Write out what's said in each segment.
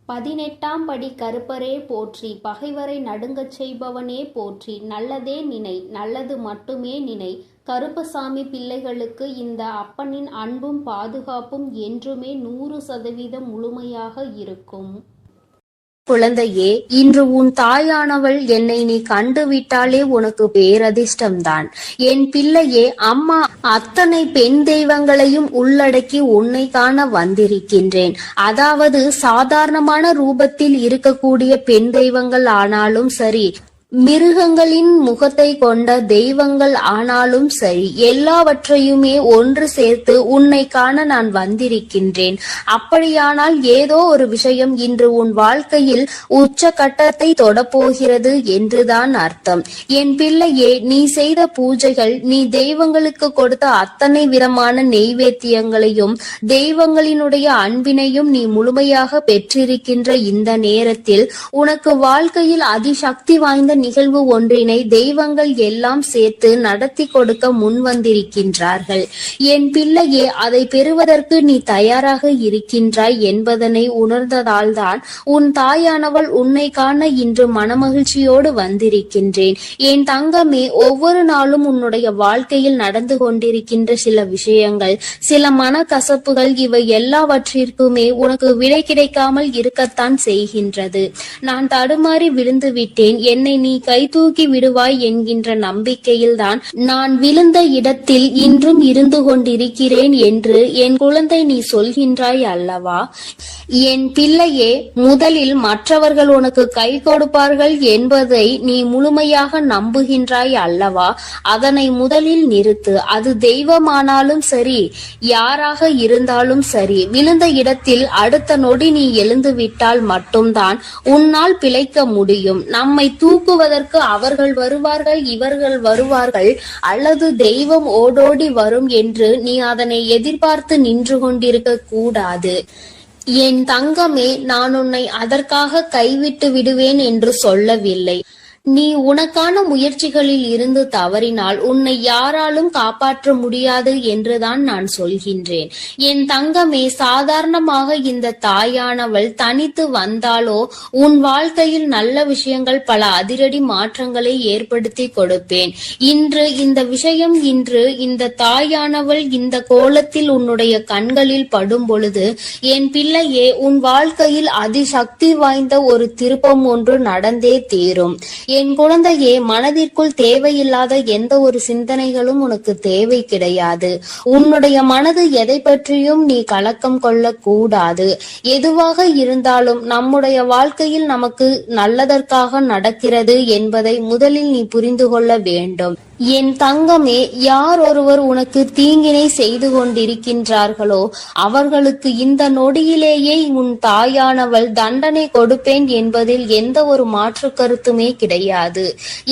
18ஆம் படி கருப்பரே போற்றி, பகைவரை நடுங்கச் செய்பவனே போற்றி, நல்லதே நினை, நல்லது மட்டுமே நினை. கருப்பசாமி பிள்ளைகளுக்கு இந்த அப்பனின் அன்பும் பாதுகாப்பும் என்றுமே 100% முழுமையாக இருக்கும். குழந்தையே, இன்று உன் தாயானவள் என்னை நீ கண்டுவிட்டாலே உனக்கு பேரதிர்ஷ்டம்தான். என் பிள்ளையே, அம்மா அத்தனை பெண் தெய்வங்களையும் உள்ளடக்கி உன்னை காண வந்திருக்கின்றேன். அதாவது சாதாரணமான ரூபத்தில் இருக்கக்கூடிய பெண் தெய்வங்கள் ஆனாலும் சரி, மிருகங்களின் முகத்தை கொண்ட தெய்வங்கள் ஆனாலும் சரி, எல்லாவற்றையுமே ஒன்று சேர்த்து உன்னை காண நான் வந்திருக்கின்றேன். அப்படியானால் ஏதோ ஒரு விஷயம் இன்று உன் வாழ்க்கையில் உச்ச கட்டத்தை தொடப்போகிறது என்றுதான் அர்த்தம். என் பிள்ளையே, நீ செய்த பூஜைகள், நீ தெய்வங்களுக்கு கொடுத்த அத்தனை விதமான நெய்வேத்தியங்களையும் தெய்வங்களினுடைய அன்பினையும் நீ முழுமையாக பெற்றிருக்கின்ற இந்த நேரத்தில் உனக்கு வாழ்க்கையில் அதிசக்தி வாய்ந்த நிகழ்வு ஒன்றினை தெய்வங்கள் எல்லாம் சேர்த்து நடத்தி கொடுக்க முன் வந்திருக்கின்றார்கள். என் பிள்ளையே, அதை பெறுவதற்கு நீ தயாராக இருக்கின்றாய் என்பதனை உணர்ந்ததால் தான் உன் தாயானவள் உன்னை காண இன்று மனமகிழ்ச்சியோடு வந்திருக்கின்றேன். என் தங்கமே, ஒவ்வொரு நாளும் உன்னுடைய வாழ்க்கையில் நடந்து கொண்டிருக்கின்ற சில விஷயங்கள், சில மனக்கசப்புகள், இவை எல்லாவற்றிற்குமே உனக்கு விடை கிடைக்காமல் இருக்கத்தான் செய்கின்றது. நான் தடுமாறி விழுந்து விட்டேன், என்னை நீ கை தூக்கி விடுவாய் என்கின்ற நம்பிக்கையில்தான் நான் விழுந்த இடத்தில் இன்றும் இருந்து கொண்டிருக்கிறேன் என்று என் குழந்தை நீ சொல்கின்றாய் அல்லவா? என் பிள்ளையே, முதலில் மற்றவர்கள் உனக்கு கை கொடுப்பார்கள் என்பதை நீ முழுமையாக நம்புகின்றாய் அல்லவா? அதனை முதலில் நிறுத்து. அது தெய்வமானாலும் சரி, யாராக இருந்தாலும் சரி, விழுந்த இடத்தில் அடுத்த நொடி நீ எழுந்து விட்டால் மட்டும்தான் உன்னால் பிழைக்க முடியும். நம்மை தூக்குவதற்கு அவர்கள் வருவார்கள், இவர்கள் வருவார்கள், அல்லது தெய்வம் ஓடோடி வரும் என்று நீ அதனை எதிர்பார்த்து நின்று கொண்டிருக்க கூடாது. என் தங்கமே, நான் உன்னை அதற்காக கைவிட்டு விடுவேன் என்று சொல்லவில்லை. நீ உனக்கான முயற்சிகளில் இருந்து தவறினால் உன்னை யாராலும் காப்பாற்ற முடியாது என்றுதான் நான் சொல்கின்றேன். என் தங்கமே, சாதாரணமாக இந்த தாயானவள் தனித்து வந்தாலோ உன் வாழ்க்கையில் நல்ல விஷயங்கள், பல அதிரடி மாற்றங்களை ஏற்படுத்தி கொடுப்பேன். இன்று இந்த தாயானவள் இந்த கோலத்தில் உன்னுடைய கண்களில் படும் பொழுது, என் பிள்ளையே, உன் வாழ்க்கையில் அதிசக்தி வாய்ந்த ஒரு திருப்பம் ஒன்று நடந்தே தீரும். என் குழந்தையே, மனதிற்குள் தேவையில்லாத எந்த ஒரு சிந்தனைகளும் உனக்கு தேவை கிடையாது. உன்னுடைய மனது எதை பற்றியும் நீ கலக்கம் கொள்ள கூடாது. எதுவாக இருந்தாலும் நம்முடைய வாழ்க்கையில் நமக்கு நல்லதற்காக நடக்கிறது என்பதை முதலில் நீ புரிந்து கொள்ள வேண்டும். என் தங்கமே, யார் ஒருவர் உனக்கு தீங்கினை செய்து கொண்டிருக்கின்றார்களோ அவர்களுக்கு இந்த நொடியிலேயே உன் தாயானவள் தண்டனை கொடுப்பேன் என்பதில் எந்த ஒரு மாற்று கருத்துமே கிடையாது.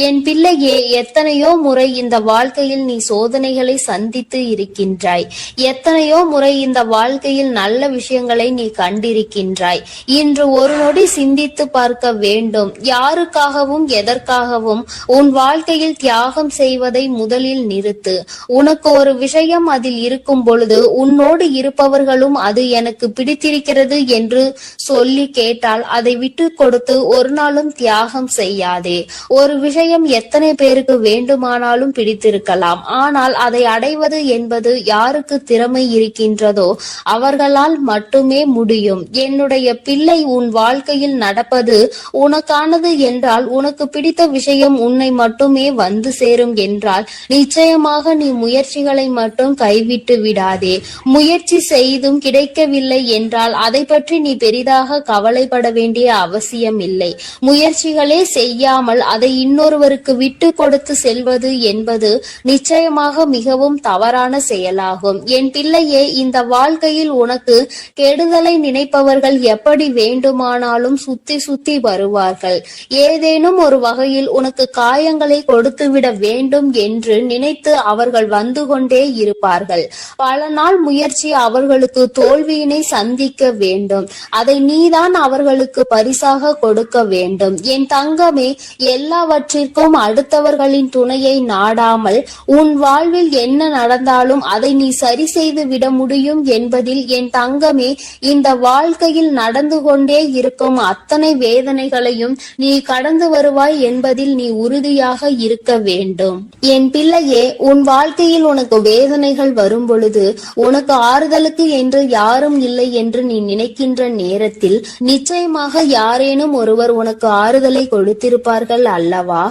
என் பிள்ளையே, எத்தனையோ முறை இந்த வாழ்க்கையில் நீ சோதனைகளை சந்தித்து இருக்கின்றாய். எத்தனையோ முறை இந்த வாழ்க்கையில் நல்ல விஷயங்களை நீ கண்டிருக்கின்றாய். இன்று ஒரு நொடி சிந்தித்து பார்க்க வேண்டும். யாருக்காகவும் எதற்காகவும் உன் வாழ்க்கையில் தியாகம் செய்வதை முதலில் நிறுத்து. உனக்கு ஒரு விஷயம் அதில் இருக்கும் பொழுது உன்னோடு இருப்பவர்களும் அது எனக்கு பிடித்திருக்கிறது என்று சொல்லி கேட்டால் அதை விட்டு கொடுத்து ஒரு நாளும் தியாகம் செய்யாதே. ஒரு விஷயம் எத்தனை பேருக்கு வேண்டுமானாலும் பிடித்திருக்கலாம், ஆனால் அதை அடைவது என்பது யாருக்கு திறமை இருக்கின்றதோ அவர்களால் மட்டுமே முடியும். என்னுடைய பிள்ளை, உன் வாழ்க்கையில் நடப்பது உனக்கானது என்றால், உனக்கு பிடித்த விஷயம் உன்னை மட்டுமே வந்து சேரும் என்றால் நிச்சயமாக நீ முயற்சிகளை மட்டும் கைவிட்டு விடாதே. முயற்சி செய்தும் கிடைக்கவில்லை என்றால் அதை பற்றி நீ பெரிதாக கவலைப்பட வேண்டிய அவசியம் இல்லை. முயற்சிகளே செய்யாமல் அதை இன்னொருவருக்கு விட்டு கொடுத்து செல்வது என்பது நிச்சயமாக மிகவும் தவறான செயலாகும். என் பிள்ளையே, இந்த வாழ்க்கையில் உனக்கு கெடுதலை நினைப்பவர்கள் எப்படி வேண்டுமானாலும் சுத்தி வருவார்கள். ஏதேனும் ஒரு வகையில் உனக்கு காயங்களை கொடுத்துவிட வேண்டும் வேண்டும் என்று நினைத்து அவர்கள் வந்து கொண்டே இருப்பார்கள். பல நாள் முயற்சி அவர்களுக்கு தோல்வியினை சந்திக்க வேண்டும். அதை நீதான் அவர்களுக்கு பரிசாக கொடுக்க வேண்டும். என் தங்கமே, எல்லாவற்றிற்கும் அடுத்தவர்களின் துணையை நாடாமல் உன் வாழ்வில் என்ன நடந்தாலும் அதை நீ சரி செய்து விட முடியும் என்பதில் என் தங்கமே, இந்த வாழ்க்கையில் நடந்து கொண்டே இருக்கும் அத்தனை வேதனைகளையும் நீ கடந்து வருவாய் என்பதில் நீ உறுதியாக இருக்க வேண்டும். என் பிள்ளையே, உன் வாழ்க்கையில் உனக்கு வேதனைகள் வரும் பொழுது உனக்கு ஆறுதலுக்கு என்று யாரும் இல்லை என்று நீ நினைக்கின்ற நேரத்தில் நிச்சயமாக யாரேனும் ஒருவர் உனக்கு ஆறுதலை கொடுத்திருப்பார்கள் அல்லவா?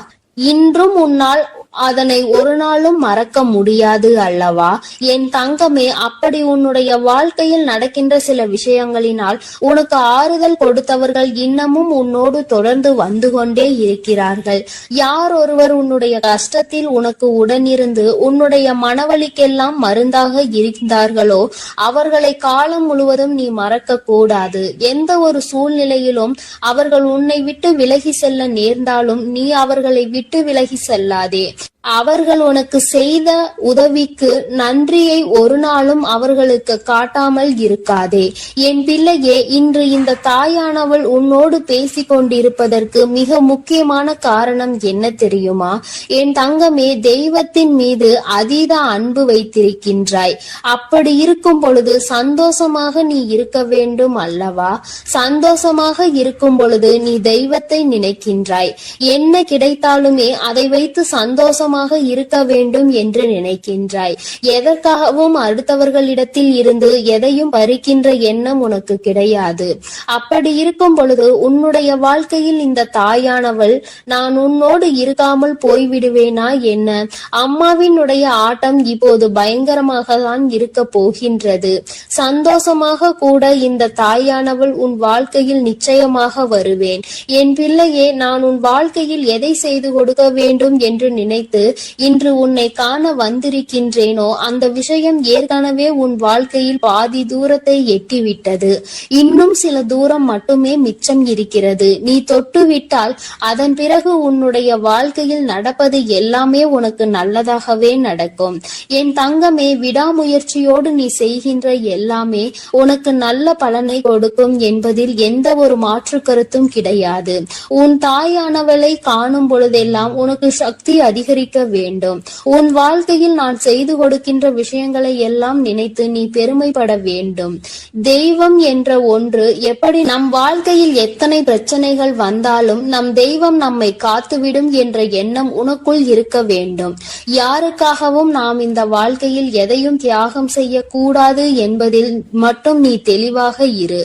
இன்றும் உன்னால் அதனை ஒரு நாளும் மறக்க முடியாது அல்லவா? என் தங்கமே, அப்படி உன்னுடைய வாழ்க்கையில் நடக்கின்ற சில விஷயங்களினால் உனக்கு ஆறுதல் கொடுத்தவர்கள் இன்னமும் உன்னோடு தொடர்ந்து வந்து கொண்டே இருக்கிறார்கள். யார் ஒருவர் உன்னுடைய கஷ்டத்தில் உனக்கு உடனிருந்து உன்னுடைய மனவலிக்கெல்லாம் மருந்தாக இருந்தார்களோ அவர்களை காலம் முழுவதும் நீ மறக்க கூடாது. எந்த ஒரு சூழ்நிலையிலும் அவர்கள் உன்னை விட்டு விலகி செல்ல நேர்ந்தாலும் நீ அவர்களை விட்டு விலகி செல்லாதே. அவர்கள் உனக்கு செய்த உதவிக்கு நன்றியை ஒரு நாளும் அவர்களுக்கு காட்டாமல் இருக்காதே. என் பிள்ளையே, இன்று இந்த தாயானவள் உன்னோடு பேசிக் கொண்டிருப்பதற்கு மிக முக்கியமான காரணம் என்ன தெரியுமா? என் தங்கமே, தெய்வத்தின் மீது அதீத அன்பு வைத்திருக்கின்றாய். அப்படி இருக்கும் பொழுது சந்தோஷமாக நீ இருக்க வேண்டும் அல்லவா? சந்தோஷமாக இருக்கும் பொழுது நீ தெய்வத்தை நினைக்கின்றாய். என்ன கிடைத்தாலுமே அதை வைத்து சந்தோஷமாக இருக்க வேண்டும் என்று நினைக்கின்றாய். எதற்காகவும் அடுத்தவர்களிடத்தில் இருந்து எதையும் பறிக்கின்ற எண்ணம் உனக்கு கிடையாது. அப்படி இருக்கும் பொழுது உன்னுடைய வாழ்க்கையில் இந்த தாயானவள் நான் உன்னோடு இருக்காமல் போய்விடுவேனா என்ன? அம்மாவினுடைய ஆட்டம் இப்போது பயங்கரமாக தான் இருக்க போகின்றது. சந்தோஷமாக கூட இந்த தாயானவள் உன் வாழ்க்கையில் நிச்சயமாக வருவேன். என் பிள்ளையே, நான் உன் வாழ்க்கையில் எதை செய்து கொடுக்க வேண்டும் என்று நினைத்து இன்று உன்னை காண வந்திருக்கின்றேனோ அந்த விஷயம் ஏற்கனவே உன் வாழ்க்கையில் பாதி தூரத்தை எட்டிவிட்டது. இன்னும் சில தூரம் மட்டுமே மிச்சம் இருக்கிறது. நீ தொட்டுவிட்டால் அதன் பிறகு உன்னுடைய வாழ்க்கையில் நடப்பது எல்லாமே உனக்கு நல்லதாகவே நடக்கும். என் தங்கமே, விடாமுயற்சியோடு நீ செய்கின்ற எல்லாமே உனக்கு நல்ல பலனை கொடுக்கும் என்பதில் எந்த ஒரு மாற்று கருத்தும் கிடையாது. உன் தாயானவளை காணும் பொழுதெல்லாம் உனக்கு சக்தி அதிகரிக்க வேண்டும். உன் வாழ்க்கையில் நான் செய்து கொடுக்கின்ற விஷயங்களை எல்லாம் நினைத்து நீ பெருமைப்பட வேண்டும். தெய்வம் என்ற ஒன்று எப்படி நம் வாழ்க்கையில் எத்தனை பிரச்சனைகள் வந்தாலும் நம் தெய்வம் நம்மை காத்துவிடும் என்ற எண்ணம் உனக்குள் இருக்க வேண்டும். யாருக்காகவும் நாம் இந்த வாழ்க்கையில் எதையும் தியாகம் செய்யக்கூடாது என்பதில் மட்டும் நீ தெளிவாக இரு.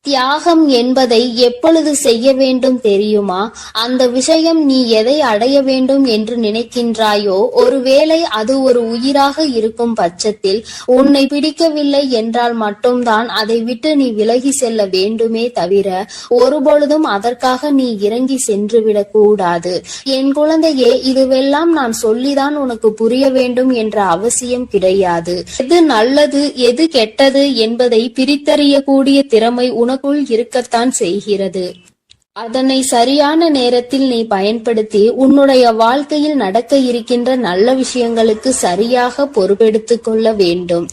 தியாகம் என்பதை எப்பொழுது செய்ய வேண்டும் தெரியுமா? அந்த விஷயம் நீ எதை அடைய வேண்டும் என்று நினைக்கின்றாயோ ஒருவேளை அது ஒரு உயிராக இருக்கும் பட்சத்தில் உன்னை பிடிக்கவில்லை என்றால் மட்டும்தான் அதை விட்டு நீ விலகி செல்ல வேண்டுமே தவிர ஒருபொழுதும் அதற்காக நீ இறங்கி சென்றுவிடக் கூடாது. என் குழந்தையே, இதுவெல்லாம் நான் சொல்லிதான் உனக்கு புரிய வேண்டும் என்ற அவசியம் கிடையாது. எது நல்லது எது கெட்டது என்பதை பிரித்தறியக்கூடிய திறமை உனக்குள் இருக்கத்தான் செய்கிறது. அதனை சரியான நேரத்தில் நீ பயன்படுத்தி உன்னுடைய வாழ்க்கையில் நடக்க இருக்கின்ற நல்ல விஷயங்களுக்கு சரியாக பொறுப்பெடுத்துக் கொள்ள வேண்டும்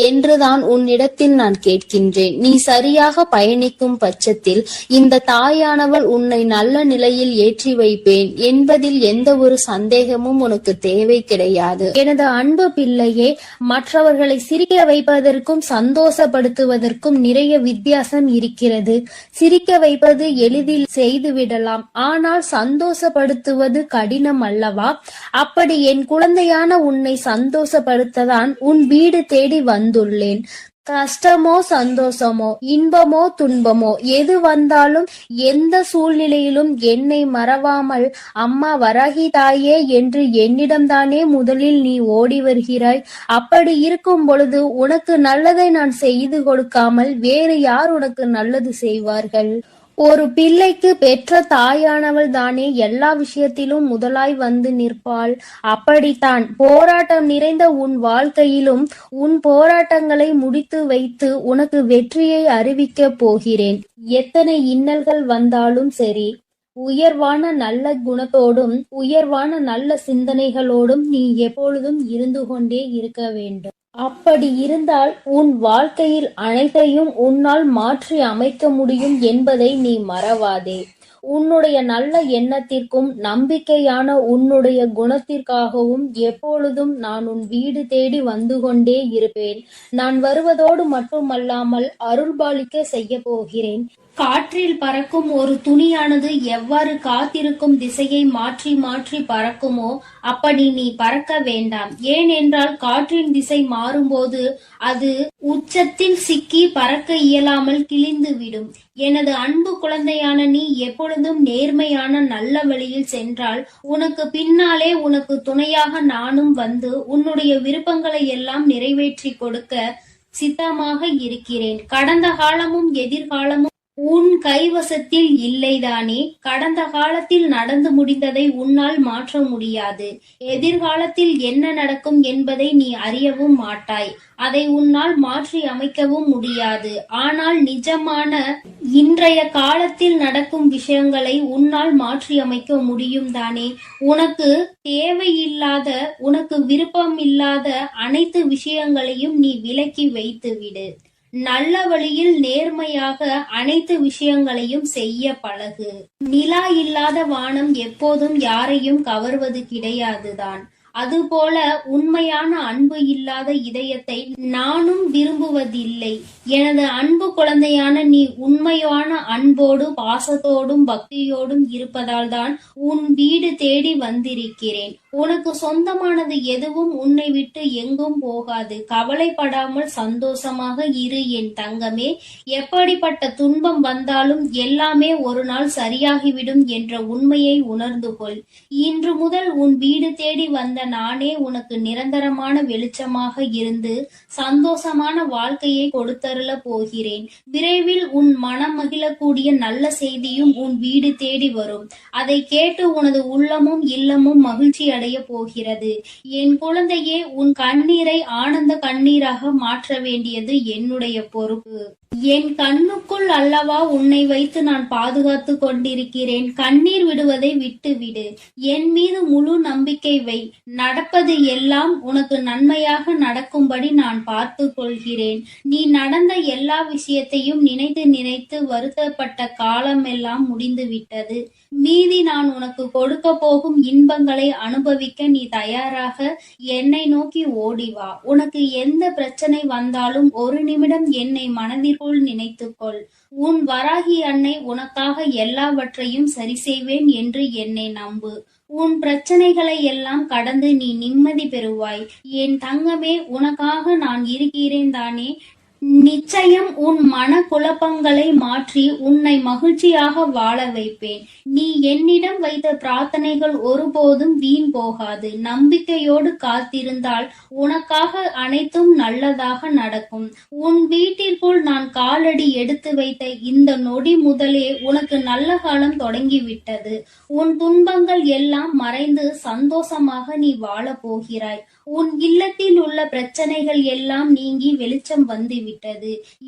என்றுதான் உன்னிடத்தில் நான் கேட்கின்றேன். நீ சரியாக பயணிக்கும் பட்சத்தில் இந்த தாயானவள் உன்னை நல்ல நிலையில் ஏற்றி வைப்பேன் என்பதில் எந்த ஒரு சந்தேகமும் உனக்கு தேவை கிடையாது. எனது அன்பு பிள்ளையே, மற்றவர்களை சிரிக்க வைப்பதற்கும் சந்தோஷப்படுத்துவதற்கும் நிறைய வித்தியாசம் இருக்கிறது. சிரிக்க வைப்பது எளிதில் செய்துவிடலாம், ஆனால் சந்தோஷப்படுத்துவது கடினம் அல்லவா? அப்படி என் குழந்தையான உன்னை சந்தோஷப்படுத்ததான் உன் வீடு தேடி வந்துள்ளேன். கஷ்டமோ சந்தோஷமோ இன்பமோ துன்பமோ எது வந்தாலும் எந்த சூழ்நிலையிலும் என்னை மறவாமல் அம்மா வராகி தாயே என்று என்னிடம்தானே முதலில் நீ ஓடி வருகிறாய். அப்படி இருக்கும் பொழுது உனக்கு நல்லதை நான் செய்து கொடுக்காமல் வேறு யார் உனக்கு நல்லது செய்வார்கள்? ஒரு பிள்ளைக்கு பெற்ற தாயானவள் தானே எல்லா விஷயத்திலும் முதலாய் வந்து நிற்பாள். அப்படித்தான் போராட்டம் நிறைந்த உன் வாழ்க்கையிலும் உன் போராட்டங்களை முடித்து வைத்து உனக்கு வெற்றியை அறிவிக்க போகிறேன். எத்தனை இன்னல்கள் வந்தாலும் சரி, உயர்வான நல்ல குணத்தோடும் உயர்வான நல்ல சிந்தனைகளோடும் நீ எப்பொழுதும் இருந்து கொண்டே இருக்க வேண்டும். அப்படி இருந்தால் உன் வாழ்க்கையில் அனைத்தையும் உன்னால் மாற்றி அமைக்க முடியும் என்பதை நீ மறவாதே. உன்னுடைய நல்ல எண்ணத்திற்கும் நம்பிக்கையான உன்னுடைய குணத்திற்காகவும் எப்பொழுதும் நான் உன் வீடு தேடி வந்து கொண்டே இருப்பேன். நான் வருவதோடு மட்டுமல்லாமல் அருள்பாலிக்க செய்ய போகிறேன். காற்றில் பறக்கும் ஒரு துணியானது எவ்வாறு காத்திருக்கும் திசையை மாற்றி மாற்றி பறக்குமோ அப்படி நீ பறக்க வேண்டாம். ஏனென்றால் காற்றின் திசை மாறும்போது அது உச்சத்தில் சிக்கி பறக்க இயலாமல் கிழிந்து விடும். எனது அன்பு குழந்தையான நீ எப்பொழுதும் நேர்மையான நல்ல வழியில் சென்றால் உனக்கு பின்னாலே உனக்கு துணையாக நானும் வந்து உன்னுடைய விருப்பங்களை எல்லாம் நிறைவேற்றி கொடுக்க சித்தமாக இருக்கிறேன். கடந்த காலமும் எதிர்காலமும் உன் கைவசத்தில் இல்லைதானே? கடந்த காலத்தில் நடந்து முடிந்ததை உன்னால் மாற்ற முடியாது. எதிர்காலத்தில் என்ன நடக்கும் என்பதை நீ அறியவும் மாட்டாய். அதை உன்னால் மாற்றி அமைக்கவும் முடியாது. ஆனால் நிஜமான இன்றைய காலத்தில் நடக்கும் விஷயங்களை உன்னால் மாற்றி அமைக்க முடியும் தானே? உனக்கு தேவையில்லாத, உனக்கு விருப்பம் இல்லாத அனைத்து விஷயங்களையும் நீ விலக்கி வைத்து விடு. நல்ல வழியில் நேர்மையாக அனைத்து விஷயங்களையும் செய்ய பழகு. நிலா இல்லாத வானம் எப்போதும் யாரையும் கவர்வது கிடையாதுதான். அதுபோல உண்மையான அன்பு இல்லாத இதயத்தை நானும் விரும்புவதில்லை. எனது அன்பு குழந்தையான நீ உண்மையான அன்போடு பாசத்தோடும் பக்தியோடும் இருப்பதால் தான் உன் வீடு தேடி வந்திருக்கிறேன். உனக்கு சொந்தமானது எதுவும் உன்னை விட்டு எங்கும் போகாது. கவலைப்படாமல் சந்தோஷமாக இரு என் தங்கமே. எப்படிப்பட்ட துன்பம் வந்தாலும் எல்லாமே ஒரு நாள் சரியாகிவிடும் என்ற உண்மையை உணர்ந்து கொள். இன்று முதல் உன் வீடு தேடி வந்த நானே உனக்கு நிரந்தரமான வெளிச்சமாக இருந்து சந்தோஷமான வாழ்க்கையை கொடுத்தருள போகிறேன். விரைவில் உன் மனம் மகிழக்கூடிய நல்ல செய்தியும் உன் வீடு தேடி வரும். அதை கேட்டு உனது உள்ளமும் இல்லமும் மகிழ்ச்சி அடைய போகிறது. என் குழந்தையே, உன் கண்ணீரை ஆனந்த கண்ணீராக மாற்ற வேண்டியது என்னுடைய பொறுப்பு. என் கண்ணுக்குள் அல்லவா உன்னை வைத்து நான் பாதுகாத்து கொண்டிருக்கிறேன். கண்ணீர் விடுவதை விட்டுவிடு. என் மீது முழு நம்பிக்கை வை. நடப்பது எல்லாம் உனக்கு நன்மையாக நடக்கும்படி நான் பார்த்து கொள்கிறேன். நீ நடந்த எல்லா விஷயத்தையும் நினைத்து நினைத்து வருத்தப்பட்ட காலம் எல்லாம் முடிந்து விட்டது. மீதி நான் உனக்கு கொடுக்க போகும் இன்பங்களை அனுபவிக்க நீ தயாராக என்னை நோக்கி ஓடிவா. உனக்கு எந்த பிரச்சனை வந்தாலும் ஒரு நிமிடம் என்னை மனதிற்குள் நினைத்துக்கொள். உன் வராகி அன்னை உனக்காக எல்லாவற்றையும் சரி செய்வேன் என்று என்னை நம்பு. உன் பிரச்சனைகளை எல்லாம் கடந்து நீ நிம்மதி பெறுவாய். என் தங்கமே, உனக்காக நான் இருக்கிறேன் தானே? நிச்சயம் உன் மன குழப்பங்களை மாற்றி உன்னை மகிழ்ச்சியாக வாழ வைப்பேன். நீ என்னிடம் வைத்த பிரார்த்தனைகள் ஒருபோதும் வீண் போகாது. நம்பிக்கையோடு காத்திருந்தால் உனக்காக அனைத்தும் நல்லதாக நடக்கும். உன் வீட்டிற்குள் நான் காலடி எடுத்து வைத்த இந்த நொடி முதலே உனக்கு நல்ல காலம் தொடங்கிவிட்டது. உன் துன்பங்கள் எல்லாம் மறைந்து சந்தோஷமாக நீ வாழ போகிறாய். உன் இல்லத்தில் உள்ள பிரச்சனைகள் எல்லாம் நீங்கி வெளிச்சம் வந்துவிட்டது.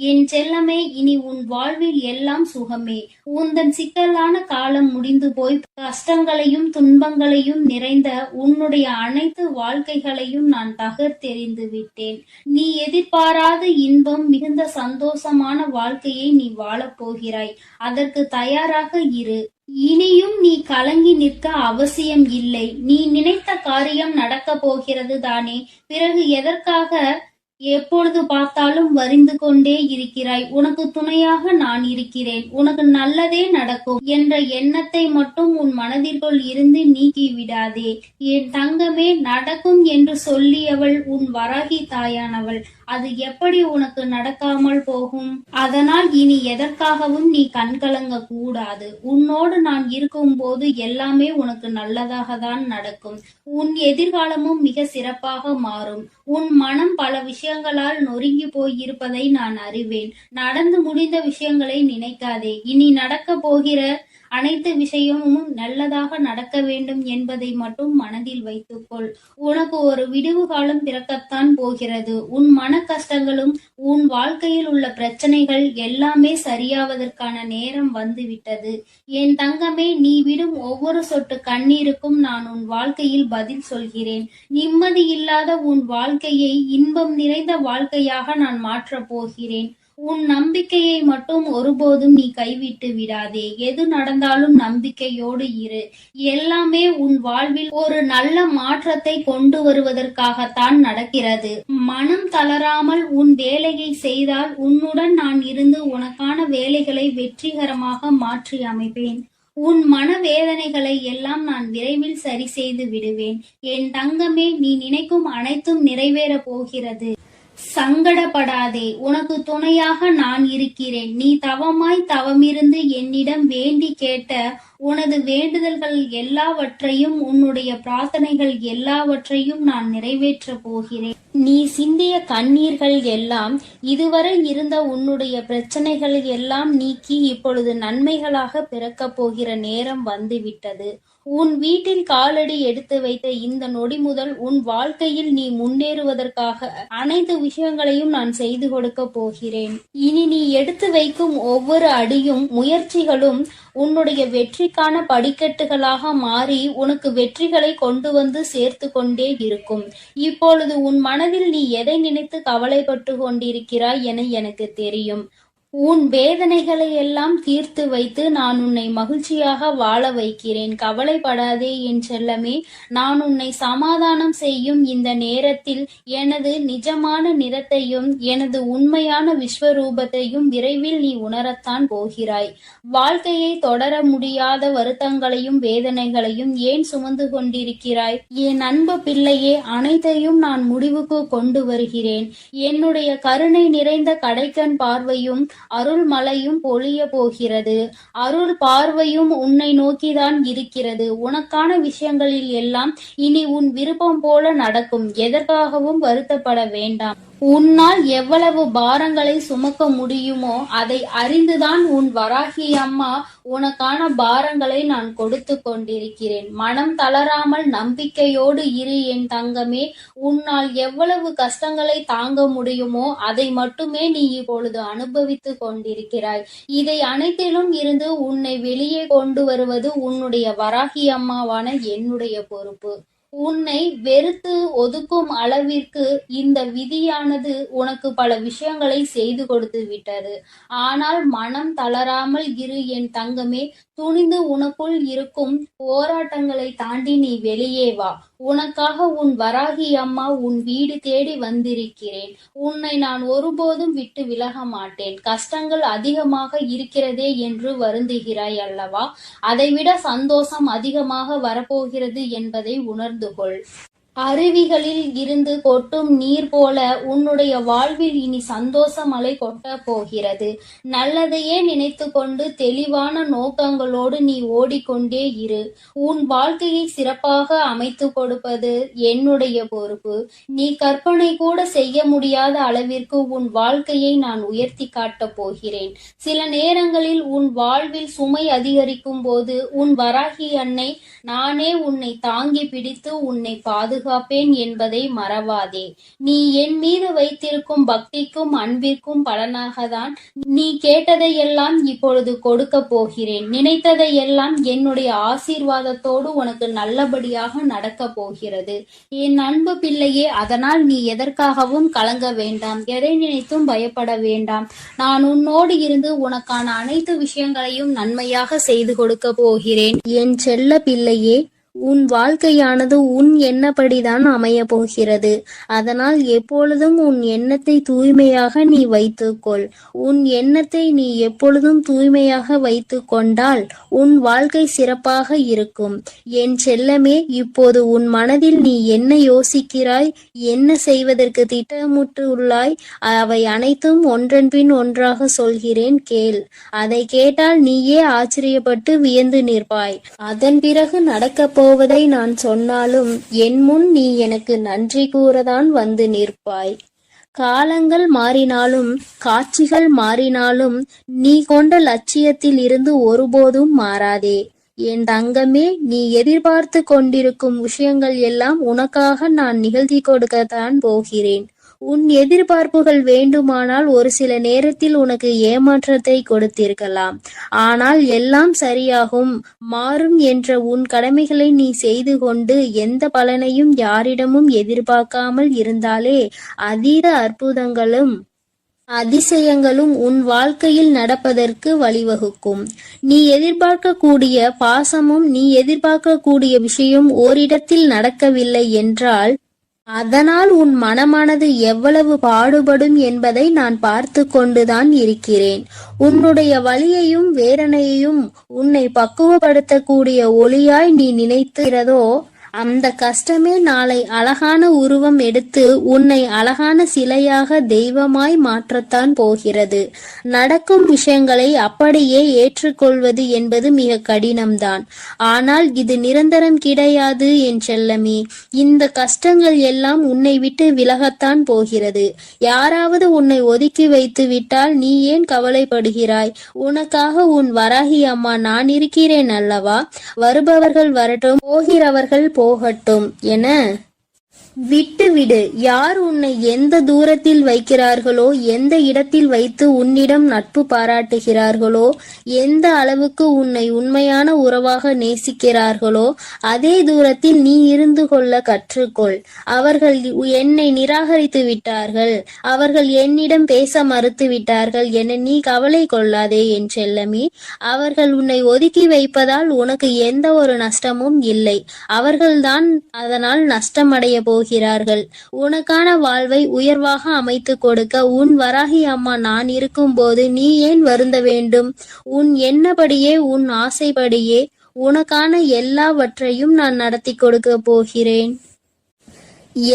என் செல்லமே, இனி உன் வாழ்வில் எல்லாம் சுகமே. உந்தன் சிக்கலான காலம் முடிந்து போய் கஷ்டங்களையும் துன்பங்களையும் நிறைந்த உன்னுடைய அனைத்து வாழ்க்கைகளையும் நான் தகர்த்தெறிந்து விட்டேன். நீ எதிர்பாராத இன்பம் மிகுந்த சந்தோஷமான வாழ்க்கையை நீ வாழப் போகிறாய். அதற்கு தயாராக இரு. இனியும் நீ கலங்கி நிற்க அவசியம் இல்லை. நீ நினைத்த காரியம் நடக்க போகிறது தானே? பிறகு எதற்காக எப்பொழுது பார்த்தாலும் வரிந்து கொண்டே இருக்கிறாய்? உனக்கு துணையாக நான் இருக்கிறேன். உனக்கு நல்லதே நடக்கும் என்ற எண்ணத்தை மட்டும் உன் மனதிற்குள் இருந்து நீக்கி விடாதே. என் தங்கமே, நடக்கும் என்று சொல்லியவள் உன் வராகி தாயானவள். அது எப்படி உனக்கு நடக்காமல் போகும்? அதனால் இனி எதற்காகவும் நீ கண்கலங்க கூடாது. உன்னோடு நான் இருக்கும் போது எல்லாமே உனக்கு நல்லதாக தான் நடக்கும். உன் எதிர்காலமும் மிக சிறப்பாக மாறும். உன் மனம் பல விஷயங்களால் நொறுங்கி போயிருப்பதை நான் அறிவேன். நடந்து முடிந்த விஷயங்களை நினைக்காதே. இனி நடக்க போகிற அனைத்து விஷயமும் நல்லதாக நடக்க வேண்டும் என்பதை மட்டும் மனதில் வைத்துக்கொள். உனக்கு ஒரு விடிவு காலம் பிறக்கத்தான் போகிறது. உன் மன கஷ்டங்களும் உன் வாழ்க்கையில் உள்ள பிரச்சனைகள் எல்லாமே சரியாவதற்கான நேரம் வந்துவிட்டது. என் தங்கமே, நீ விடும் ஒவ்வொரு சொட்டு கண்ணீருக்கும் நான் உன் வாழ்க்கையில் பதில் சொல்கிறேன். நிம்மதி இல்லாத உன் வாழ்க்கையை இன்பம் நிறைந்த வாழ்க்கையாக நான் மாற்றப் போகிறேன். உன் நம்பிக்கையை மட்டும் ஒருபோதும் நீ கைவிட்டு விடாதே. எது நடந்தாலும் நம்பிக்கையோடு இரு. எல்லாமே உன் வாழ்வில் ஒரு நல்ல மாற்றத்தை கொண்டு வருவதற்காகத்தான் நடக்கிறது. மனம் தளராமல் உன் வேலையை செய்தால் உன்னுடன் நான் இருந்து உனக்கான வேலைகளை வெற்றிகரமாக மாற்றி அமைப்பேன். உன் மனவேதனைகளை எல்லாம் நான் விரைவில் சரி செய்து விடுவேன். என் தங்கமே, நீ நினைக்கும் அனைத்தும் நிறைவேறப் போகிறது. சங்கடப்படாதே, உனக்கு துணையாக நான் இருக்கிறேன். நீ தவமிருந்து என்னிடம் வேண்டி கேட்ட உனது வேண்டுதல்கள் எல்லாவற்றையும், உன்னுடைய பிரார்த்தனைகள் எல்லாவற்றையும் நான் நிறைவேற்றப் போகிறேன். நீ சிந்திய கண்ணீர்கள் எல்லாம், இதுவரை இருந்த உன்னுடைய பிரச்சனைகள் எல்லாம் நீக்கி இப்பொழுது நன்மைகளாக பிறக்கப் போகிற நேரம் வந்துவிட்டது. உன் வீட்டில் காலடி எடுத்து வைத்த இந்த நொடி முதல் உன் வாழ்க்கையில் நீ முன்னேறுவதற்காக அனைத்து விஷயங்களையும் நான் செய்து கொடுக்க போகிறேன். இனி நீ எடுத்து வைக்கும் ஒவ்வொரு அடியும் முயற்சிகளும் உன்னுடைய வெற்றிக்கான படிக்கட்டுகளாக மாறி உனக்கு வெற்றிகளை கொண்டு வந்து சேர்த்து கொண்டே இருக்கும். இப்பொழுது உன் மனதில் நீ எதை நினைத்து கவலைப்பட்டு கொண்டிருக்கிறாய் என எனக்கு தெரியும். உன் வேதனைகளை எல்லாம் தீர்த்து வைத்து நான் உன்னை மகிழ்ச்சியாக வாழ வைக்கிறேன். கவலைப்படாதே என் செல்லமே. நான் உன்னை சமாதானம் செய்யும் இந்த நேரத்தில் எனது நிஜமான நிறத்தையும் எனது உண்மையான விஸ்வரூபத்தையும் விரைவில் நீ உணரத்தான் போகிறாய். வாழ்க்கையை தொடர முடியாத வருத்தங்களையும் வேதனைகளையும் ஏன் சுமந்து கொண்டிருக்கிறாய்? என் அன்பு பிள்ளையே, அனைத்தையும் நான் முடிவுக்கு கொண்டு வருகிறேன். என்னுடைய கருணை நிறைந்த கடைக்கண் பார்வையும் அருள் மழையும் பொழிய போகிறது. அருள் பார்வையும் உன்னை நோக்கிதான் இருக்கிறது. உனக்கான விஷயங்களில் எல்லாம் இனி உன் விருப்பம் போல நடக்கும். எதற்காகவும் வருத்தப்பட வேண்டாம். உன்னால் எவ்வளவு பாரங்களை சுமக்க முடியுமோ அதை அறிந்துதான் உன் வராகி அம்மா உனக்கான பாரங்களை நான் கொடுத்து கொண்டிருக்கிறேன். மனம் தளராமல் நம்பிக்கையோடு இரு என் தங்கமே. உன்னால் எவ்வளவு கஷ்டங்களை தாங்க முடியுமோ அதை மட்டுமே நீ இப்பொழுது அனுபவித்து கொண்டிருக்கிறாய். இதை அனைத்திலும் இருந்து உன்னை வெளியே கொண்டு வருவது உன்னுடைய வராகி அம்மாவான என்னுடைய பொறுப்பு. உன்னை வெறுத்து ஒதுக்கும் அளவிற்கு இந்த விதியானது உனக்கு பல விஷயங்களை செய்து கொடுத்து விட்டது. ஆனால் மனம் தளராமல் இரு என் தங்கமே. துணிந்து உனக்குள் இருக்கும் போராட்டங்களை தாண்டி நீ வெளியே வா. உனக்காக உன் வராகி அம்மா உன் வீடு தேடி வந்திருக்கிறேன். உன்னை நான் ஒருபோதும் விட்டு விலக மாட்டேன். கஷ்டங்கள் அதிகமாக இருக்கிறதே என்று வருந்துகிறாய் அல்லவா? அதைவிட சந்தோஷம் அதிகமாக வரப்போகிறது என்பதை உணர்ந்து கொள். அருவிகளில் இருந்து கொட்டும் நீர் போல உன்னுடைய வாழ்வில் இனி சந்தோஷ மழை கொட்ட போகிறது. நல்லதையே நினைத்து கொண்டு தெளிவான நோக்கங்களோடு நீ ஓடிக்கொண்டே இரு. உன் வாழ்க்கையை சிறப்பாக அமைத்து கொடுப்பது என்னுடைய பொறுப்பு. நீ கற்பனை கூட செய்ய முடியாத அளவிற்கு உன் வாழ்க்கையை நான் உயர்த்தி காட்டப் போகிறேன். சில நேரங்களில் உன் வாழ்வில் சுமை அதிகரிக்கும் போது உன் வராகி அன்னை நானே உன்னை தாங்கி பிடித்து உன்னை பாதுகாப்பேன் என்பதை மறவாதே. நீ என் மீது வைத்திருக்கும் பக்திக்கும் அன்பிற்கும் பலனாகத்தான் நீ கேட்டதையெல்லாம் இப்பொழுது கொடுக்க போகிறேன். நினைத்ததையெல்லாம் என்னுடைய ஆசீர்வாதத்தோடு உனக்கு நல்லபடியாக நடக்க போகிறது. என் அன்பு பிள்ளையே, அதனால் நீ எதற்காகவும் கலங்க வேண்டாம். எதை நினைத்தும் பயப்பட வேண்டாம். நான் உன்னோடு இருந்து உனக்கான அனைத்து விஷயங்களையும் நன்மையாக செய்து கொடுக்க போகிறேன். என் செல்ல பிள்ளையே, உன் வாழ்க்கையானது உன் எண்ணப்படிதான் அமைய போகிறது. அதனால் எப்பொழுதும் உன் எண்ணத்தை தூய்மையாக நீ வைத்துக்கொள். உன் எண்ணத்தை நீ எப்பொழுதும் தூய்மையாக வைத்து கொண்டால் உன் வாழ்க்கை சிறப்பாக இருக்கும். என் செல்லமே, இப்போது உன் மனதில் நீ என்ன யோசிக்கிறாய், என்ன செய்வதற்கு திட்டமிட்டு உள்ளாய், அவை அனைத்தும் ஒன்றன் பின் ஒன்றாக சொல்கிறேன், கேள். அதை கேட்டால் நீயே ஆச்சரியப்பட்டு வியந்து நிற்பாய். அதன் பிறகு நடக்க போவதை நான் சொன்னாலும் என் முன் நீ எனக்கு நன்றி கூறதான் வந்து நிற்பாய். காலங்கள் மாறினாலும் காட்சிகள் மாறினாலும் நீ கொண்ட லட்சியத்தில் இருந்து ஒருபோதும் மாறாதே. என் தங்கமே, நீ எதிர்பார்த்து கொண்டிருக்கும் விஷயங்கள் எல்லாம் உனக்காக நான் நிகழ்த்தி கொடுக்கத்தான் போகிறேன். உன் எதிர்பார்ப்புகள் வேண்டுமானால் ஒரு சில நேரத்தில் உனக்கு ஏமாற்றத்தை கொடுத்திருக்கலாம். ஆனால் எல்லாம் சரியாகும், மாறும் என்ற உன் கடமைகளை நீ செய்து கொண்டு எந்த பலனையும் யாரிடமும் எதிர்பார்க்காமல் இருந்தாலே அதீத அற்புதங்களும் அதிசயங்களும் உன் வாழ்க்கையில் நடப்பதற்கு வழிவகுக்கும். நீ எதிர்பார்க்கக்கூடிய பாசமும் நீ எதிர்பார்க்கக்கூடிய விஷயம் ஓரிடத்தில் நடக்கவில்லை என்றால் அதனால் உன் மனமானது எவ்வளவு பாடுபடும் என்பதை நான் பார்த்து கொண்டுதான் இருக்கிறேன். உன்னுடைய வலியையும் வேதனையையும் உன்னை பக்குவப்படுத்தக்கூடிய ஒளியாய் நீ நினைக்கிறதோ அந்த கஷ்டமே நாளை அழகான உருவம் எடுத்து உன்னை அழகான சிலையாக தெய்வமாய் மாற்றத்தான் போகிறது. நடக்கும் விஷயங்களை அப்படியே ஏற்றுக்கொள்வது என்பது மிக கடினம்தான். ஆனால் இது நிரந்தரம் கிடையாது என் செல்லமே. இந்த கஷ்டங்கள் எல்லாம் உன்னை விட்டு விலகத்தான் போகிறது. யாராவது உன்னை ஒதுக்கி வைத்து விட்டால் நீ ஏன் கவலைப்படுகிறாய்? உனக்காக உன் வராகி அம்மா நான் இருக்கிறேன் அல்லவா? வருபவர்கள் வரட்டும், போகிறவர்கள் போகட்டும் என விட்டுவிடு. யார் உன்னை எந்த தூரத்தில் வைக்கிறார்களோ, எந்த இடத்தில் வைத்து உன்னிடம் நட்பு பாராட்டுகிறார்களோ, எந்த அளவுக்கு உன்னை உண்மையான உறவாக நேசிக்கிறார்களோ அதே தூரத்தில் நீ இருந்து கொள்ள கற்றுக்கொள். அவர்கள் என்னை நிராகரித்து விட்டார்கள், அவர்கள் என்னிடம் பேச மறுத்து விட்டார்கள் என நீ கவலை கொள்ளாதே என் செல்லமே. அவர்கள் உன்னை ஒதுக்கி வைப்பதால் உனக்கு எந்த ஒரு நஷ்டமும் இல்லை. அவர்கள்தான் அதனால் நஷ்டமடைய போகிறார்கள். உனக்கான வாழ்வை உயர்வாக அமைத்து கொடுக்க உன் வராகி அம்மா நான் இருக்கும் போது நீ ஏன் வருந்த வேண்டும்? உன் எண்ணப்படியே உன் ஆசைப்படியே உனக்கான எல்லாவற்றையும் நான் நடத்தி கொடுக்க போகிறேன்.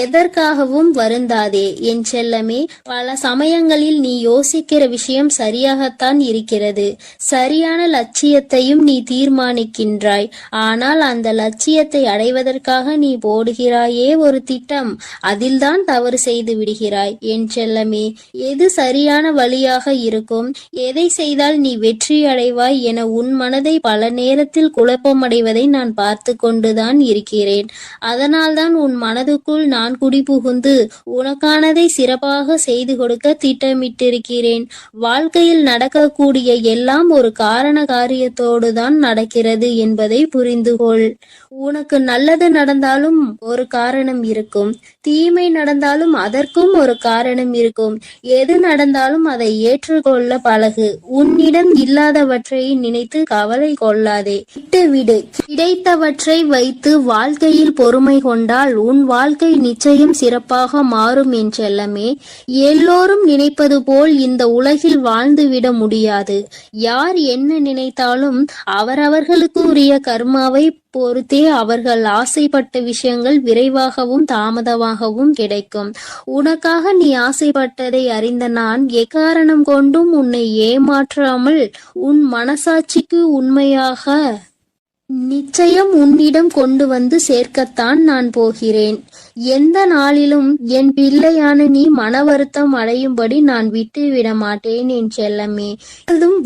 எதற்காகவும் வருந்தாதே என் செல்லமே. பல சமயங்களில் நீ யோசிக்கிற விஷயம் சரியாகத்தான் இருக்கிறது. சரியான லட்சியத்தையும் நீ தீர்மானிக்கின்றாய். ஆனால் அந்த லட்சியத்தை அடைவதற்காக நீ போடுகிறாயே ஒரு திட்டம், அதில்தான் தவறு செய்து விடுகிறாய் என் செல்லமே. எது சரியான வழியாக இருக்கும், எதை செய்தால் நீ வெற்றி அடைவாய் என உன் மனதை பல நேரத்தில் குழப்பமடைவதை நான் பார்த்து கொண்டுதான் இருக்கிறேன். அதனால்தான் உன் மனதுக்குள் நான் குடிபுகுந்து உனக்கானதை சிறப்பாக செய்து கொடுக்க திட்டமிட்டிருக்கிறேன். வாழ்க்கையில் நடக்கக்கூடிய எல்லாம் ஒரு காரண காரியத்தோடு தான் நடக்கிறது என்பதை புரிந்து கொள். உனக்கு நல்லது நடந்தாலும் ஒரு காரணம் இருக்கும், தீமை நடந்தாலும் அதற்கும் ஒரு காரணம் இருக்கும். எது நடந்தாலும் அதை ஏற்றுக்கொள்ள பழகு. உன்னிடம் இல்லாதவற்றை நினைத்து கவலை கொள்ளாதே, விட்டுவிடு. கிடைத்தவற்றை வைத்து வாழ்க்கையில் பொறுமை கொண்டால் உன் வாழ்க்கை நிச்சயம் சிறப்பாக மாறும் என் செல்லமே. எல்லோரும் நினைப்பது போல் இந்த உலகில் வாழ்ந்துவிட முடியாது. யார் என்ன நினைத்தாலும் அவரவர்களுக்கு உரிய கர்மாவை பொறுத்தே அவர்கள் ஆசைப்பட்ட விஷயங்கள் விரைவாகவும் தாமதமாகவும் கிடைக்கும். உனக்காக நீ ஆசைப்பட்டதை அறிந்த நான் எக்காரணம் கொண்டும் உன்னை ஏமாற்றாமல் உன் மனசாட்சிக்கு உண்மையாக நிச்சயம் உன்னிடம் கொண்டு வந்து சேர்க்கத்தான் நான் போகிறேன். எந்த நாளிலும் என் பிள்ளையான நீ மன வருத்தம் அடையும்படி நான் விட்டு விட மாட்டேன் என் செல்லமே.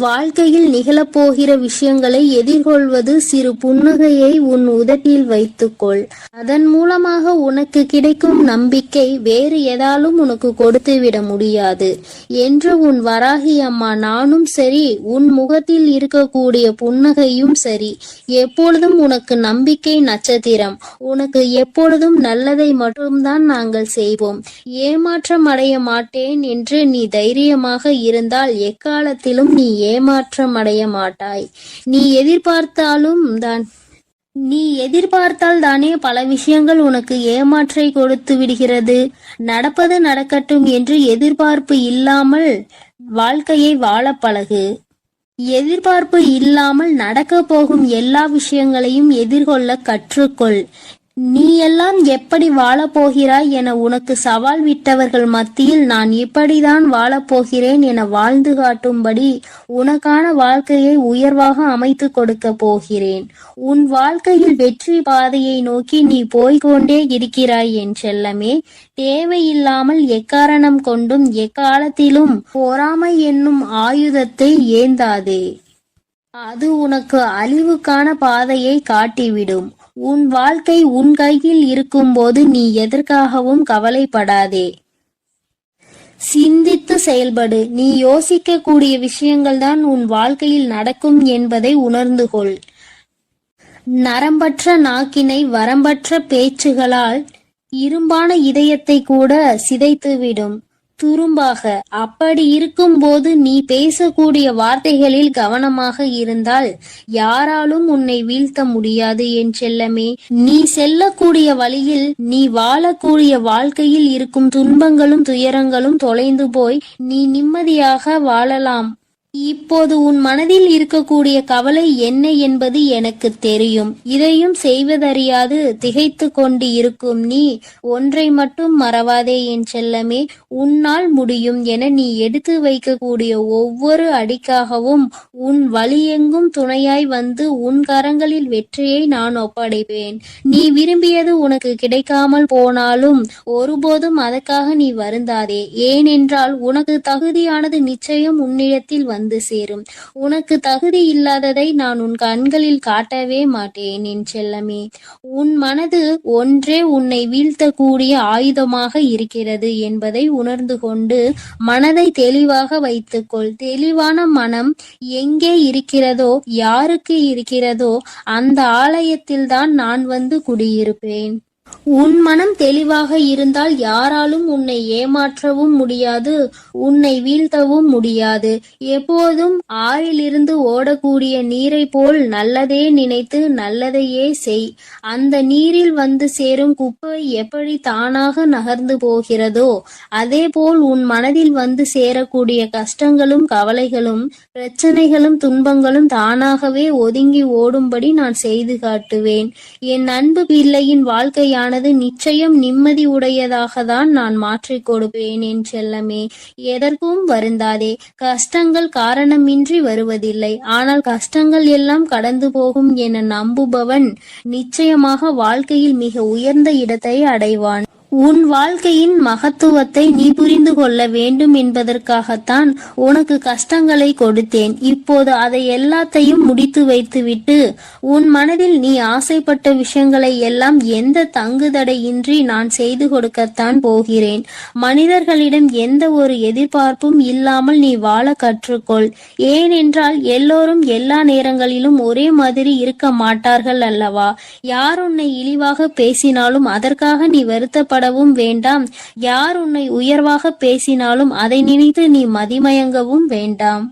வாழ்க்கையில் நிகழப்போகிற விஷயங்களை எதிர்கொள்வது சிறு புன்னகையை உன் உதட்டில் வைத்துக்கொள். அதன் மூலமாக உனக்கு கிடைக்கும் நம்பிக்கை வேறு எதாலும் உனக்கு கொடுத்து விட முடியாது என்று உன் வராகி அம்மா நானும் சரி, உன் முகத்தில் இருக்கக்கூடிய புன்னகையும் சரி, எப்பொழுதும் உனக்கு நம்பிக்கை நட்சத்திரம். உனக்கு எப்பொழுதும் நல்லதை மட்டும்தான் நாங்கள் செய்வோம். ஏமாற்றம் அடைய மாட்டேன் என்று நீ தைரியமாக இருந்தால் எக்காலத்திலும் நீ ஏமாற்றம் அடைய மாட்டாய். நீ எதிர்பார்த்தால் தானே பல விஷயங்கள் உனக்கு ஏமாற்றை கொடுத்து விடுகிறது. நடப்பது நடக்கட்டும் என்று எதிர்பார்ப்பு இல்லாமல் வாழ்க்கையை வாழ பழகு. எதிர்பார்ப்பு இல்லாமல் நடக்க போகும் எல்லா விஷயங்களையும் எதிர்கொள்ள கற்றுக்கொள். நீ எல்லாம் எப்படி வாழப்போகிறாய் என உனக்கு சவால் விட்டவர்கள் மத்தியில் நான் இப்படிதான் வாழப்போகிறேன் என வாழ்ந்து காட்டும்படி உனக்கான வாழ்க்கையை உயர்வாக அமைத்து கொடுக்க போகிறேன். உன் வாழ்க்கையில் வெற்றி பாதையை நோக்கி நீ போய்கொண்டே இருக்கிறாய் என் செல்லமே. தேவையில்லாமல் எக்காரணம் கொண்டும் எக்காலத்திலும் பொறாமை என்னும் ஆயுதத்தை ஏந்தாதே. அது உனக்கு அழிவுக்கான பாதையை காட்டிவிடும். உன் வாழ்க்கை உன் கையில் இருக்கும்போது நீ எதற்காகவும் கவலைப்படாதே. சிந்தித்து செயல்படு. நீ யோசிக்கக்கூடிய விஷயங்கள்தான் உன் வாழ்க்கையில் நடக்கும் என்பதை உணர்ந்து கொள். நரம்பற்ற நாக்கினை வரம்பற்ற பேச்சுகளால் இரும்பான இதயத்தை கூட சிதைத்துவிடும் துரும்பாக. அப்படி இருக்கும்போது நீ பேசக்கூடிய வார்த்தைகளில் கவனமாக இருந்தால் யாராலும் உன்னை வீழ்த்த முடியாது என் செல்லமே. நீ செல்லக்கூடிய வழியில், நீ வாழக்கூடிய வாழ்க்கையில் இருக்கும் துன்பங்களும் துயரங்களும் தொலைந்து போய் நீ நிம்மதியாக வாழலாம். இப்போது உன் மனதில் இருக்கக்கூடிய கவலை என்ன என்பது எனக்கு தெரியும். இதையும் செய்வதறியாது திகைத்து கொண்டு இருக்கும் நீ ஒன்றை மட்டும் மறவாதே என் செல்லமே. உன்னால் முடியும் என நீ எடுத்து வைக்கக்கூடிய ஒவ்வொரு அடிக்காகவும் உன் வழியெங்கும் துணையாய் வந்து உன் கரங்களில் வெற்றியை நான் ஒப்படைப்பேன். நீ விரும்பியது உனக்கு கிடைக்காமல் போனாலும் ஒருபோதும் அதற்காக நீ வருந்தாதே. ஏனென்றால் உனக்கு தகுதியானது நிச்சயம் உன்னிடத்தில் வந்து சேரும். உனக்கு தகுதி இல்லாததை நான் உன் கண்களில் காட்டவே மாட்டேன் என் செல்லமே. உன் மனது ஒன்றே உன்னை வீழ்த்தக்கூடிய ஆயுதமாக இருக்கிறது என்பதை உணர்ந்து கொண்டு மனதை தெளிவாக வைத்துக்கொள். தெளிவான மனம் எங்கே இருக்கிறதோ, யாருக்கு இருக்கிறதோ அந்த ஆலயத்தில்தான் நான் வந்து குடியிருப்பேன். உன் மனம் தெளிவாக இருந்தால் யாராலும் உன்னை ஏமாற்றவும் முடியாது, உன்னை வீழ்த்தவும் முடியாது. எப்போதும் ஆறிலிருந்து ஓடக்கூடிய நீரை போல் நல்லதே நினைத்து நல்லதையே செய். அந்த நீரில் வந்து சேரும் குப்பை எப்படி தானாக நகர்ந்து போகிறதோ அதே போல் உன் மனதில் வந்து சேரக்கூடிய கஷ்டங்களும் கவலைகளும் பிரச்சனைகளும் துன்பங்களும் தானாகவே ஒதுங்கி ஓடும்படி நான் செய்து காட்டுவேன். என் அன்பு பிள்ளையின் வாழ்க்கையான நிச்சயம் நிம்மதி உடையதாக தான் நான் மாற்றிக் கொடுப்பேன் என் செல்லமே. எதற்கும் வருந்தாதே. கஷ்டங்கள் காரணமின்றி வருவதில்லை. ஆனால் கஷ்டங்கள் எல்லாம் கடந்து போகும் என நம்புபவன் நிச்சயமாக வாழ்க்கையில் மிக உயர்ந்த இடத்தை அடைவான். உன் வாழ்க்கையின் மகத்துவத்தை நீ புரிந்து கொள்ள வேண்டும் என்பதற்காகத்தான் உனக்கு கஷ்டங்களை கொடுத்தேன். இப்போது அதை எல்லாத்தையும் முடித்து வைத்துவிட்டு உன் மனதில் நீ ஆசைப்பட்ட விஷயங்களை எல்லாம் எந்த தங்குதடையின்றி நான் செய்து கொடுக்கத்தான் போகிறேன். மனிதர்களிடம் எந்த ஒரு எதிர்பார்ப்பும் இல்லாமல் நீ வாழ கற்றுக்கொள். ஏனென்றால் எல்லோரும் எல்லா நேரங்களிலும் ஒரே மாதிரி இருக்க மாட்டார்கள் அல்லவா? யார் உன்னை இழிவாக பேசினாலும் அதற்காக நீ வருத்தப்பட வேண்டாம். யார் உன்னை உயர்வாக பேசினாலும் அதை நினைத்து நீ மதிமயங்கவும் வேண்டாம்.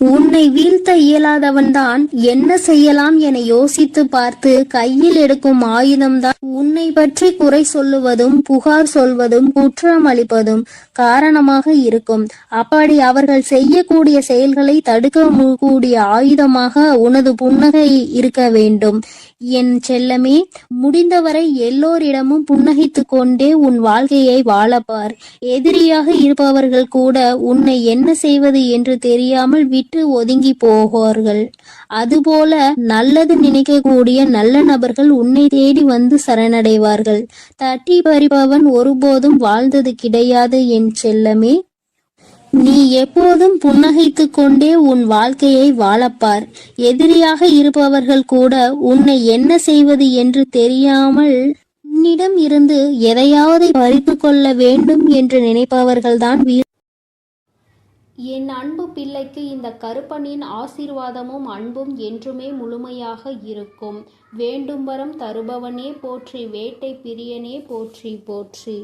உன்னை வீழ்த்த இயலாதவன்தான் என்ன செய்யலாம் என யோசித்து பார்த்து கையில் எடுக்கும் ஆயுதம்தான் உன்னை பற்றி குறை சொல்லுவதும் புகார் சொல்வதும் குற்றம் அளிப்பதும் காரணமாக இருக்கும். அப்படி அவர்கள் செய்யக்கூடிய செயல்களை தடுக்க கூடிய ஆயுதமாக உனது புன்னகை இருக்க வேண்டும் என் செல்லமே. முடிந்தவரை எல்லோரிடமும் புன்னகைத்து கொண்டே உன் வாழ்க்கையை வாழப்பார். எதிரியாக இருப்பவர்கள் கூட உன்னை என்ன செய்வது என்று தெரியாமல் விட்டு ஒதுங்கி போவார்கள். அதுபோல நல்லது நினைக்கக்கூடிய நல்ல நபர்கள் உன்னை தேடி வந்து சரணடைவார்கள். தட்டி பறிப்பவன் ஒருபோதும் வாழ்ந்தது கிடையாது என் செல்லமே. நீ எப்போதும் புன்னகைத்து கொண்டே உன் வாழ்க்கையை வாழப்பார். எதிரியாக இருப்பவர்கள் கூட உன்னை என்ன செய்வது என்று தெரியாமல் உன்னிடம் இருந்து எதையாவது பறித்து கொள்ள வேண்டும் என்று நினைப்பவர்கள்தான் என் அன்பு பிள்ளைக்கு இந்த கருப்பனின் ஆசீர்வாதமும் அன்பும் என்றுமே முழுமையாக இருக்கும். வேண்டும் வரம் தருபவனே போற்றி, வேட்டை பிரியனே போற்றி போற்றி.